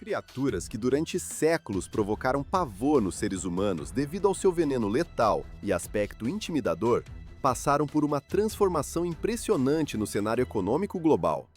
Criaturas que durante séculos provocaram pavor nos seres humanos devido ao seu veneno letal e aspecto intimidador, passaram por uma transformação impressionante no cenário econômico global.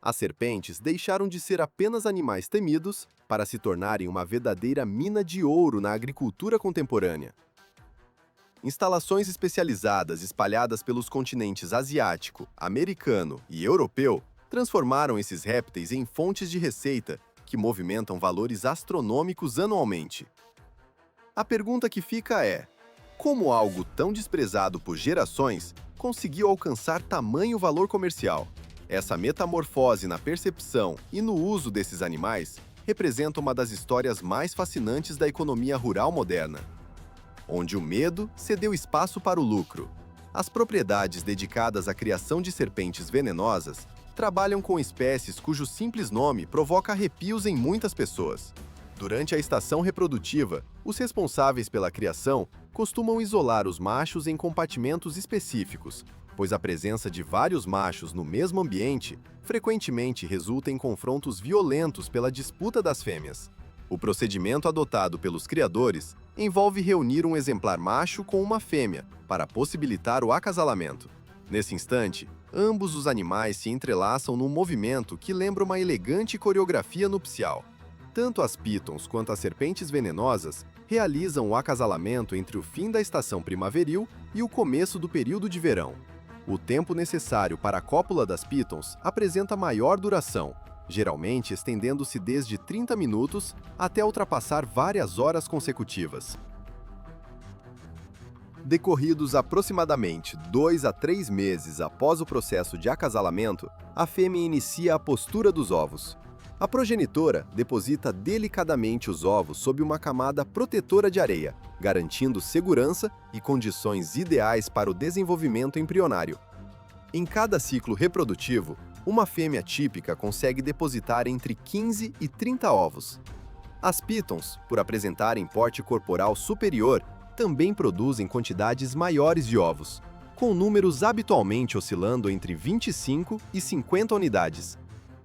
As serpentes deixaram de ser apenas animais temidos para se tornarem uma verdadeira mina de ouro na agricultura contemporânea. Instalações especializadas espalhadas pelos continentes asiático, americano e europeu transformaram esses répteis em fontes de receita que movimentam valores astronômicos anualmente. A pergunta que fica é: como algo tão desprezado por gerações conseguiu alcançar tamanho valor comercial? Essa metamorfose na percepção e no uso desses animais representa uma das histórias mais fascinantes da economia rural moderna, onde o medo cedeu espaço para o lucro. As propriedades dedicadas à criação de serpentes venenosas trabalham com espécies cujo simples nome provoca arrepios em muitas pessoas. Durante a estação reprodutiva, os responsáveis pela criação costumam isolar os machos em compartimentos específicos, pois a presença de vários machos no mesmo ambiente frequentemente resulta em confrontos violentos pela disputa das fêmeas. O procedimento adotado pelos criadores envolve reunir um exemplar macho com uma fêmea para possibilitar o acasalamento. Nesse instante, ambos os animais se entrelaçam num movimento que lembra uma elegante coreografia nupcial. Tanto as pitons quanto as serpentes venenosas realizam o acasalamento entre o fim da estação primaveril e o começo do período de verão. O tempo necessário para a cópula das pitons apresenta maior duração, geralmente estendendo-se desde 30 minutos até ultrapassar várias horas consecutivas. Decorridos aproximadamente 2 a 3 meses após o processo de acasalamento, a fêmea inicia a postura dos ovos. A progenitora deposita delicadamente os ovos sob uma camada protetora de areia, garantindo segurança e condições ideais para o desenvolvimento embrionário. Em cada ciclo reprodutivo, uma fêmea típica consegue depositar entre 15 e 30 ovos. As pitons, por apresentarem porte corporal superior, também produzem quantidades maiores de ovos, com números habitualmente oscilando entre 25 e 50 unidades.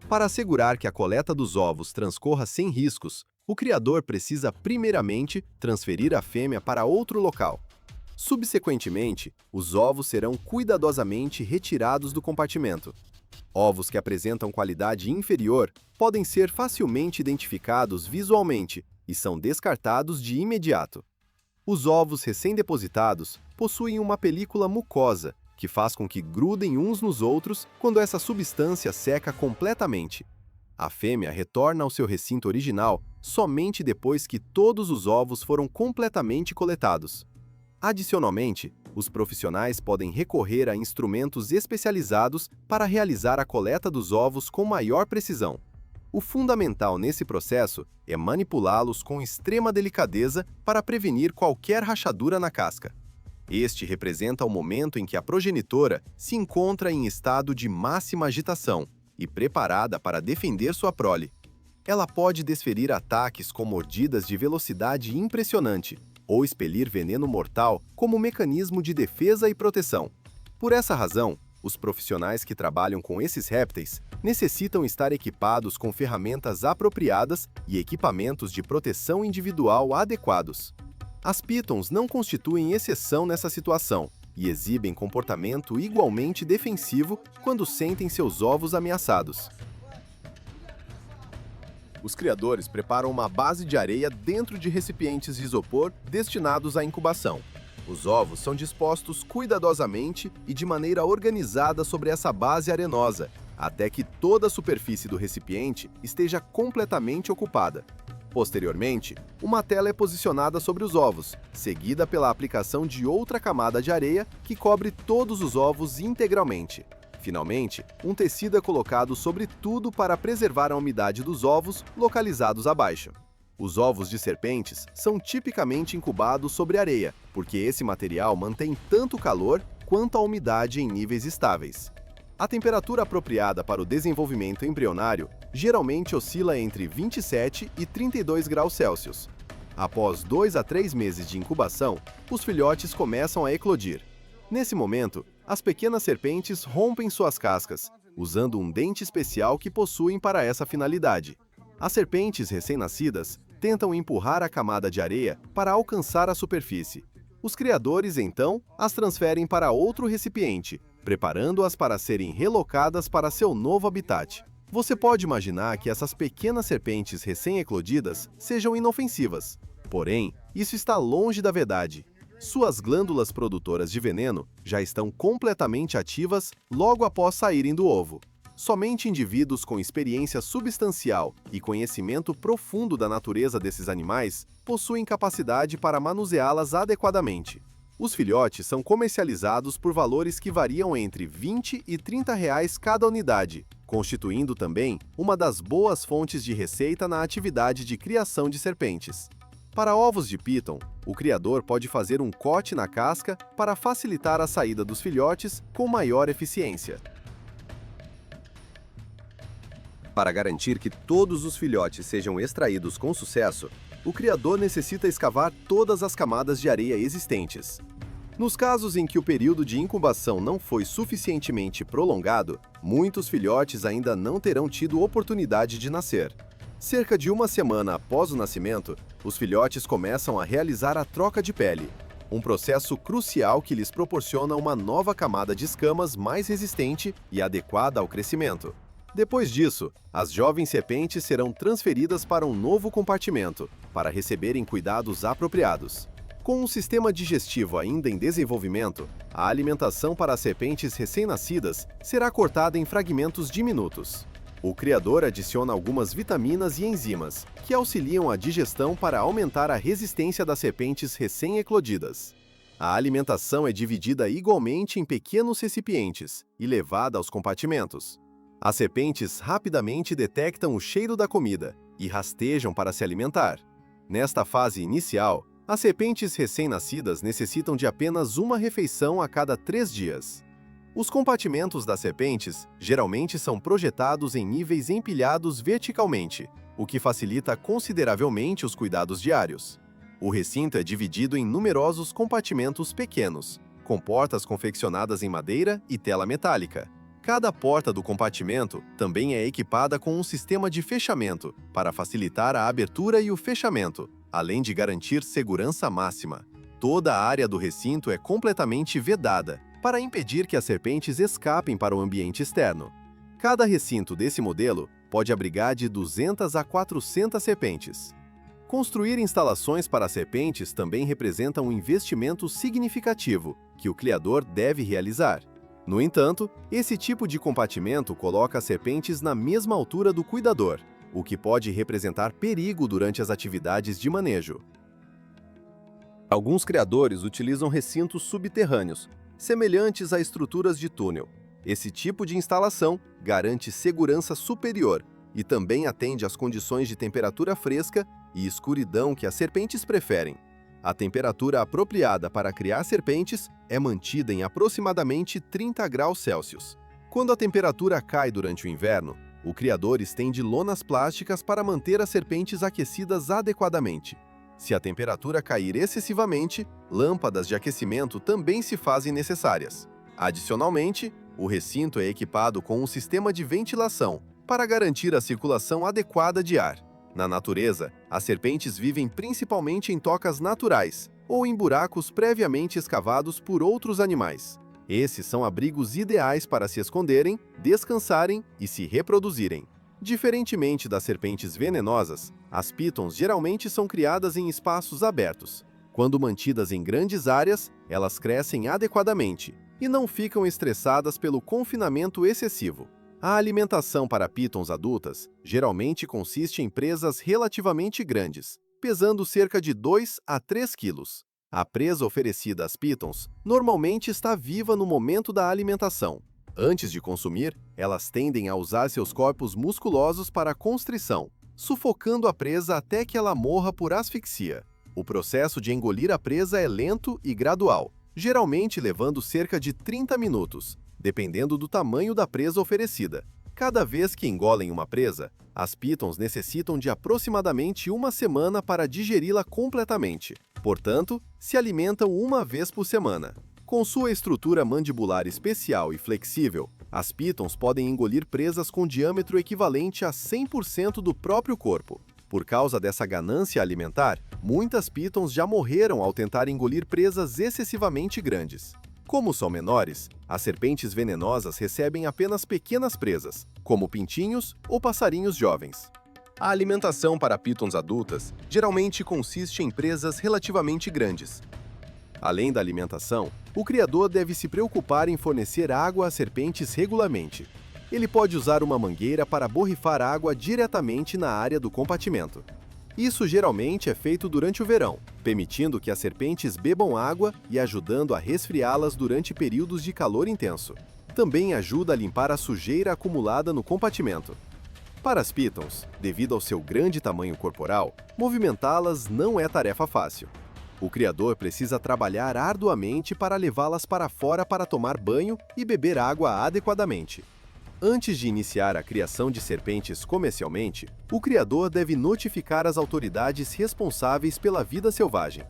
Para assegurar que a coleta dos ovos transcorra sem riscos, o criador precisa primeiramente transferir a fêmea para outro local. Subsequentemente, os ovos serão cuidadosamente retirados do compartimento. Ovos que apresentam qualidade inferior podem ser facilmente identificados visualmente e são descartados de imediato. Os ovos recém-depositados possuem uma película mucosa, que faz com que grudem uns nos outros quando essa substância seca completamente. A fêmea retorna ao seu recinto original somente depois que todos os ovos foram completamente coletados. Adicionalmente, os profissionais podem recorrer a instrumentos especializados para realizar a coleta dos ovos com maior precisão. O fundamental nesse processo é manipulá-los com extrema delicadeza para prevenir qualquer rachadura na casca. Este representa o momento em que a progenitora se encontra em estado de máxima agitação e preparada para defender sua prole. Ela pode desferir ataques com mordidas de velocidade impressionante ou expelir veneno mortal como mecanismo de defesa e proteção. Por essa razão, os profissionais que trabalham com esses répteis necessitam estar equipados com ferramentas apropriadas e equipamentos de proteção individual adequados. As pitons não constituem exceção nessa situação e exibem comportamento igualmente defensivo quando sentem seus ovos ameaçados. Os criadores preparam uma base de areia dentro de recipientes de isopor destinados à incubação. Os ovos são dispostos cuidadosamente e de maneira organizada sobre essa base arenosa, até que toda a superfície do recipiente esteja completamente ocupada. Posteriormente, uma tela é posicionada sobre os ovos, seguida pela aplicação de outra camada de areia que cobre todos os ovos integralmente. Finalmente, um tecido é colocado sobre tudo para preservar a umidade dos ovos localizados abaixo. Os ovos de serpentes são tipicamente incubados sobre areia, porque esse material mantém tanto o calor quanto a umidade em níveis estáveis. A temperatura apropriada para o desenvolvimento embrionário geralmente oscila entre 27 e 32 graus Celsius. Após 2 a 3 meses de incubação, os filhotes começam a eclodir. Nesse momento, as pequenas serpentes rompem suas cascas, usando um dente especial que possuem para essa finalidade. As serpentes recém-nascidas tentam empurrar a camada de areia para alcançar a superfície. Os criadores, então, as transferem para outro recipiente, preparando-as para serem relocadas para seu novo habitat. Você pode imaginar que essas pequenas serpentes recém-eclodidas sejam inofensivas. Porém, isso está longe da verdade. Suas glândulas produtoras de veneno já estão completamente ativas logo após saírem do ovo. Somente indivíduos com experiência substancial e conhecimento profundo da natureza desses animais possuem capacidade para manuseá-las adequadamente. Os filhotes são comercializados por valores que variam entre R$ 20 e R$ 30 cada unidade, constituindo também uma das boas fontes de receita na atividade de criação de serpentes. Para ovos de piton, o criador pode fazer um corte na casca para facilitar a saída dos filhotes com maior eficiência. Para garantir que todos os filhotes sejam extraídos com sucesso, o criador necessita escavar todas as camadas de areia existentes. Nos casos em que o período de incubação não foi suficientemente prolongado, muitos filhotes ainda não terão tido oportunidade de nascer. Cerca de uma semana após o nascimento, os filhotes começam a realizar a troca de pele, um processo crucial que lhes proporciona uma nova camada de escamas mais resistente e adequada ao crescimento. Depois disso, as jovens serpentes serão transferidas para um novo compartimento, para receberem cuidados apropriados. Com um sistema digestivo ainda em desenvolvimento, a alimentação para as serpentes recém-nascidas será cortada em fragmentos diminutos. O criador adiciona algumas vitaminas e enzimas, que auxiliam a digestão para aumentar a resistência das serpentes recém-eclodidas. A alimentação é dividida igualmente em pequenos recipientes e levada aos compartimentos. As serpentes rapidamente detectam o cheiro da comida e rastejam para se alimentar. Nesta fase inicial, as serpentes recém-nascidas necessitam de apenas uma refeição a cada 3 dias. Os compartimentos das serpentes geralmente são projetados em níveis empilhados verticalmente, o que facilita consideravelmente os cuidados diários. O recinto é dividido em numerosos compartimentos pequenos, com portas confeccionadas em madeira e tela metálica. Cada porta do compartimento também é equipada com um sistema de fechamento para facilitar a abertura e o fechamento, além de garantir segurança máxima. Toda a área do recinto é completamente vedada para impedir que as serpentes escapem para o ambiente externo. Cada recinto desse modelo pode abrigar de 200 a 400 serpentes. Construir instalações para serpentes também representa um investimento significativo que o criador deve realizar. No entanto, esse tipo de compartimento coloca as serpentes na mesma altura do cuidador, o que pode representar perigo durante as atividades de manejo. Alguns criadores utilizam recintos subterrâneos, semelhantes a estruturas de túnel. Esse tipo de instalação garante segurança superior e também atende às condições de temperatura fresca e escuridão que as serpentes preferem. A temperatura apropriada para criar serpentes é mantida em aproximadamente 30 graus Celsius. Quando a temperatura cai durante o inverno, o criador estende lonas plásticas para manter as serpentes aquecidas adequadamente. Se a temperatura cair excessivamente, lâmpadas de aquecimento também se fazem necessárias. Adicionalmente, o recinto é equipado com um sistema de ventilação para garantir a circulação adequada de ar. Na natureza, as serpentes vivem principalmente em tocas naturais ou em buracos previamente escavados por outros animais. Esses são abrigos ideais para se esconderem, descansarem e se reproduzirem. Diferentemente das serpentes venenosas, as pitons geralmente são criadas em espaços abertos. Quando mantidas em grandes áreas, elas crescem adequadamente e não ficam estressadas pelo confinamento excessivo. A alimentação para pitons adultas geralmente consiste em presas relativamente grandes, pesando cerca de 2 a 3 quilos. A presa oferecida às pitons normalmente está viva no momento da alimentação. Antes de consumir, elas tendem a usar seus corpos musculosos para a constrição, sufocando a presa até que ela morra por asfixia. O processo de engolir a presa é lento e gradual, geralmente levando cerca de 30 minutos, dependendo do tamanho da presa oferecida. Cada vez que engolem uma presa, as pitons necessitam de aproximadamente uma semana para digeri-la completamente. Portanto, se alimentam uma vez por semana. Com sua estrutura mandibular especial e flexível, As pitons podem engolir presas com diâmetro equivalente a 100% do próprio corpo. Por causa dessa ganância alimentar, muitas pitons já morreram ao tentar engolir presas excessivamente grandes. Como são menores, as serpentes venenosas recebem apenas pequenas presas, como pintinhos ou passarinhos jovens. A alimentação para pitons adultas geralmente consiste em presas relativamente grandes. Além da alimentação, o criador deve se preocupar em fornecer água às serpentes regularmente. Ele pode usar uma mangueira para borrifar água diretamente na área do compartimento. Isso geralmente é feito durante o verão, permitindo que as serpentes bebam água e ajudando a resfriá-las durante períodos de calor intenso. Também ajuda a limpar a sujeira acumulada no compartimento. Para as pitons, devido ao seu grande tamanho corporal, movimentá-las não é tarefa fácil. O criador precisa trabalhar arduamente para levá-las para fora para tomar banho e beber água adequadamente. Antes de iniciar a criação de serpentes comercialmente, o criador deve notificar as autoridades responsáveis pela vida selvagem.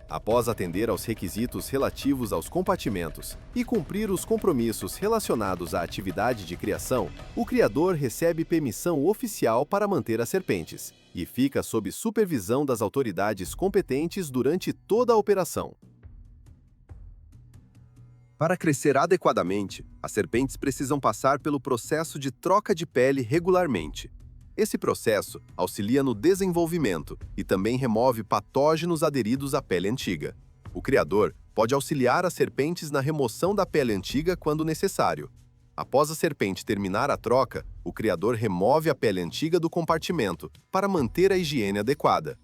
Após atender aos requisitos relativos aos compartimentos e cumprir os compromissos relacionados à atividade de criação, o criador recebe permissão oficial para manter as serpentes e fica sob supervisão das autoridades competentes durante toda a operação. Para crescer adequadamente, as serpentes precisam passar pelo processo de troca de pele regularmente. Esse processo auxilia no desenvolvimento e também remove patógenos aderidos à pele antiga. O criador pode auxiliar as serpentes na remoção da pele antiga quando necessário. Após a serpente terminar a troca, o criador remove a pele antiga do compartimento para manter a higiene adequada.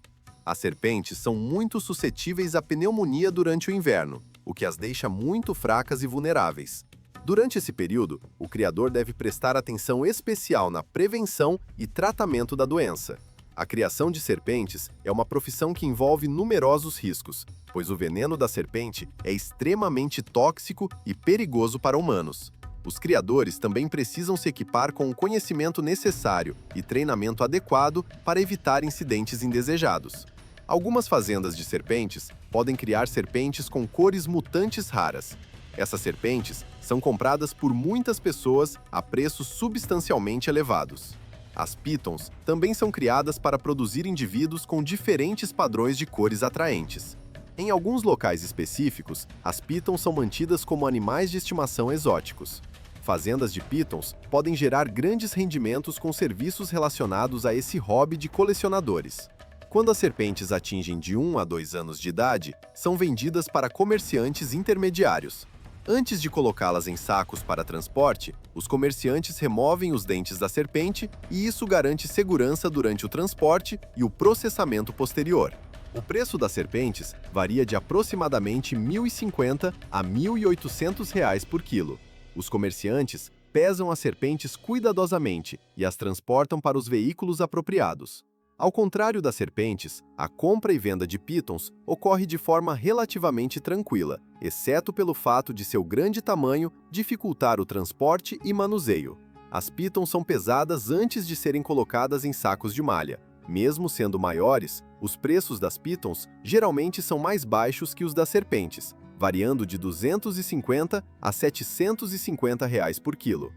As serpentes são muito suscetíveis à pneumonia durante o inverno, o que as deixa muito fracas e vulneráveis. Durante esse período, o criador deve prestar atenção especial na prevenção e tratamento da doença. A criação de serpentes é uma profissão que envolve numerosos riscos, pois o veneno da serpente é extremamente tóxico e perigoso para humanos. Os criadores também precisam se equipar com o conhecimento necessário e treinamento adequado para evitar incidentes indesejados. Algumas fazendas de serpentes podem criar serpentes com cores mutantes raras. Essas serpentes são compradas por muitas pessoas a preços substancialmente elevados. As pitons também são criadas para produzir indivíduos com diferentes padrões de cores atraentes. Em alguns locais específicos, as pitons são mantidas como animais de estimação exóticos. Fazendas de pitons podem gerar grandes rendimentos com serviços relacionados a esse hobby de colecionadores. Quando as serpentes atingem de 1 a 2 anos de idade, são vendidas para comerciantes intermediários. Antes de colocá-las em sacos para transporte, os comerciantes removem os dentes da serpente e isso garante segurança durante o transporte e o processamento posterior. O preço das serpentes varia de aproximadamente R$ 1.050 a R$ 1.800 por quilo. Os comerciantes pesam as serpentes cuidadosamente e as transportam para os veículos apropriados. Ao contrário das serpentes, a compra e venda de pitons ocorre de forma relativamente tranquila, exceto pelo fato de seu grande tamanho dificultar o transporte e manuseio. As pitons são pesadas antes de serem colocadas em sacos de malha. Mesmo sendo maiores, os preços das pitons geralmente são mais baixos que os das serpentes, variando de R$ 250 a R$ 750 por quilo.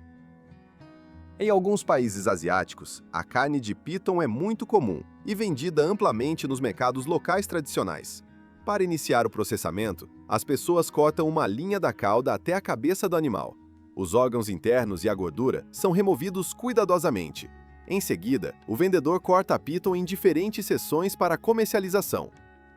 Em alguns países asiáticos, a carne de piton é muito comum e vendida amplamente nos mercados locais tradicionais. Para iniciar o processamento, as pessoas cortam uma linha da cauda até a cabeça do animal. Os órgãos internos e a gordura são removidos cuidadosamente. Em seguida, o vendedor corta a piton em diferentes seções para comercialização.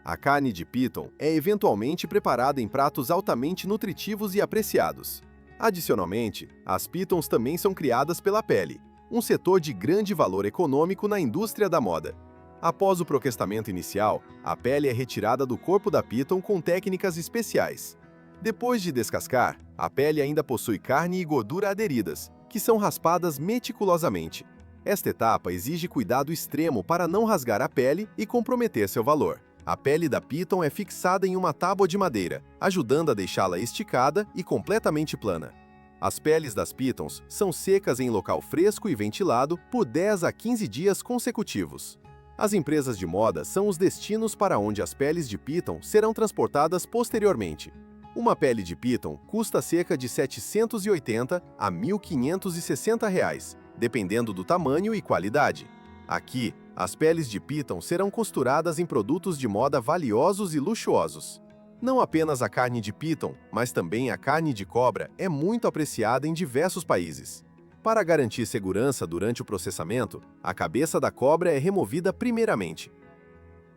A carne de piton é eventualmente preparada em pratos altamente nutritivos e apreciados. Adicionalmente, as pitons também são criadas pela pele, um setor de grande valor econômico na indústria da moda. Após o processamento inicial, a pele é retirada do corpo da piton com técnicas especiais. Depois de descascar, a pele ainda possui carne e gordura aderidas, que são raspadas meticulosamente. Esta etapa exige cuidado extremo para não rasgar a pele e comprometer seu valor. A pele da piton é fixada em uma tábua de madeira, ajudando a deixá-la esticada e completamente plana. As peles das pitons são secas em local fresco e ventilado por 10 a 15 dias consecutivos. As empresas de moda são os destinos para onde as peles de piton serão transportadas posteriormente. Uma pele de piton custa cerca de R$ 780 a R$ 1.560, dependendo do tamanho e qualidade. Aqui, as peles de piton serão costuradas em produtos de moda valiosos e luxuosos. Não apenas a carne de piton, mas também a carne de cobra é muito apreciada em diversos países. Para garantir segurança durante o processamento, a cabeça da cobra é removida primeiramente.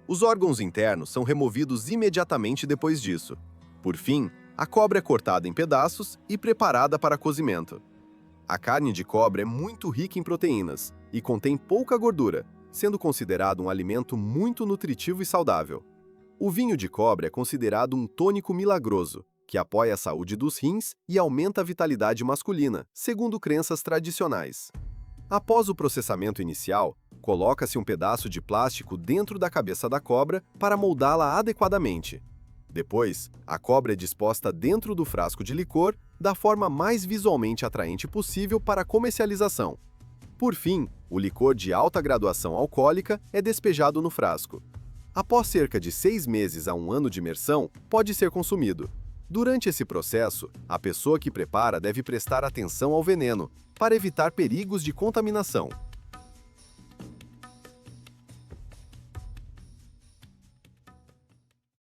Os órgãos internos são removidos imediatamente depois disso. Por fim, a cobra é cortada em pedaços e preparada para cozimento. A carne de cobra é muito rica em proteínas e contém pouca gordura, sendo considerado um alimento muito nutritivo e saudável. O vinho de cobra é considerado um tônico milagroso, que apoia a saúde dos rins e aumenta a vitalidade masculina, segundo crenças tradicionais. Após o processamento inicial, coloca-se um pedaço de plástico dentro da cabeça da cobra para moldá-la adequadamente. Depois, a cobra é disposta dentro do frasco de licor da forma mais visualmente atraente possível para a comercialização. Por fim, o licor de alta graduação alcoólica é despejado no frasco. Após cerca de 6 meses a 1 ano de imersão, pode ser consumido. Durante esse processo, a pessoa que prepara deve prestar atenção ao veneno, para evitar perigos de contaminação.